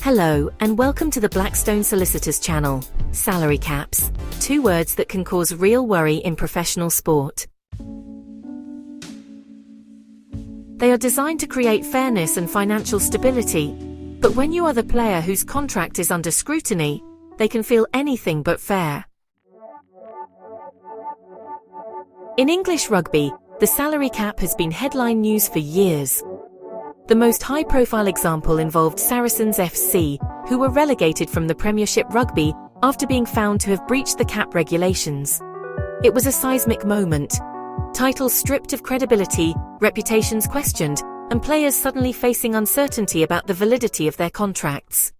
Hello, and welcome to the Blackstone Solicitors channel. Salary caps, two words that can cause real worry in professional sport. They are designed to create fairness and financial stability, but when you are the player whose contract is under scrutiny, they can feel anything but fair. In English rugby, the salary cap has been headline news for years. The most high-profile example involved Saracens FC, who were relegated from the Premiership Rugby after being found to have breached the cap regulations. It was a seismic moment. Titles stripped of credibility, reputations questioned, and players suddenly facing uncertainty about the validity of their contracts.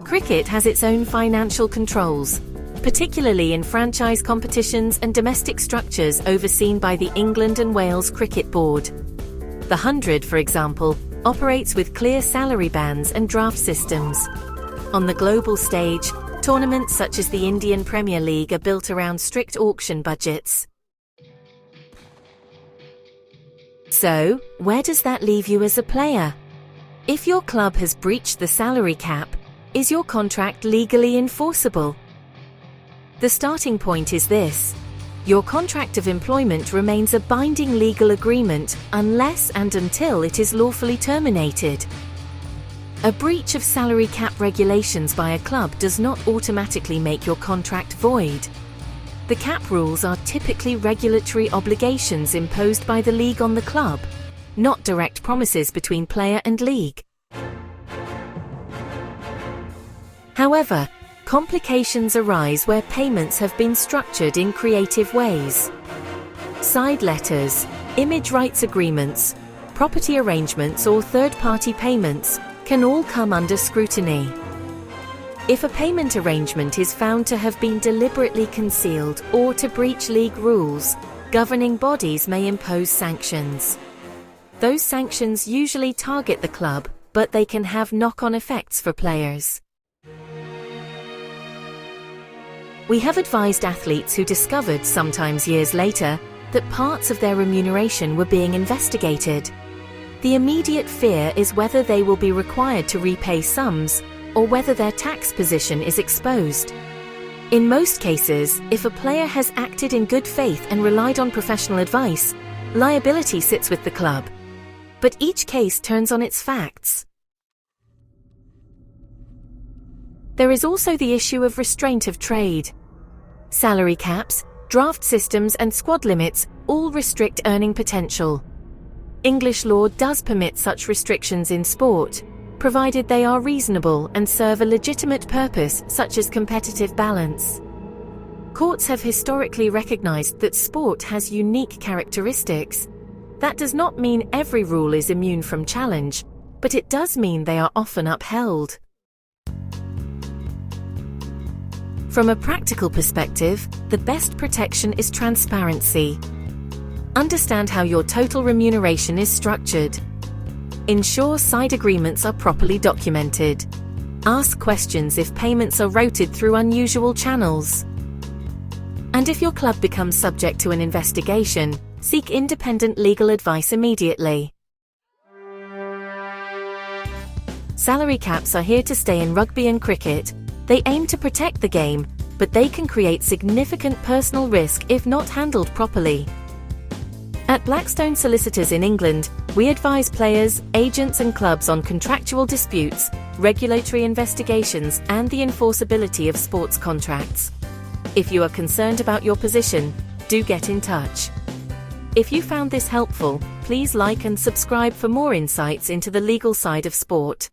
Cricket has its own financial controls, particularly in franchise competitions and domestic structures overseen by the England and Wales Cricket Board. The 100, for example, operates with clear salary bands and draft systems. On the global stage, tournaments such as the Indian Premier League are built around strict auction budgets. So, where does that leave you as a player? If your club has breached the salary cap, is your contract legally enforceable? The starting point is this: your contract of employment remains a binding legal agreement unless and until it is lawfully terminated. A breach of salary cap regulations by a club does not automatically make your contract void. The cap rules are typically regulatory obligations imposed by the league on the club, not direct promises between player and league. However, complications arise where payments have been structured in creative ways. Side letters, image rights agreements, property arrangements, or third-party payments can all come under scrutiny. If a payment arrangement is found to have been deliberately concealed or to breach league rules, governing bodies may impose sanctions. Those sanctions usually target the club, but they can have knock-on effects for players. We have advised athletes who discovered, sometimes years later, that parts of their remuneration were being investigated. The immediate fear is whether they will be required to repay sums, or whether their tax position is exposed. In most cases, if a player has acted in good faith and relied on professional advice, liability sits with the club. But each case turns on its facts. There is also the issue of restraint of trade. Salary caps, draft systems, and squad limits all restrict earning potential. English law does permit such restrictions in sport, provided they are reasonable and serve a legitimate purpose such as competitive balance. Courts have historically recognized that sport has unique characteristics. That does not mean every rule is immune from challenge, but it does mean they are often upheld. From a practical perspective, the best protection is transparency. Understand how your total remuneration is structured. Ensure side agreements are properly documented. Ask questions if payments are routed through unusual channels. And if your club becomes subject to an investigation, seek independent legal advice immediately. Salary caps are here to stay in rugby and cricket. They aim to protect the game, but they can create significant personal risk if not handled properly. At Blackstone Solicitors in England, we advise players, agents, and clubs on contractual disputes, regulatory investigations, and the enforceability of sports contracts. If you are concerned about your position, do get in touch. If you found this helpful, please like and subscribe for more insights into the legal side of sport.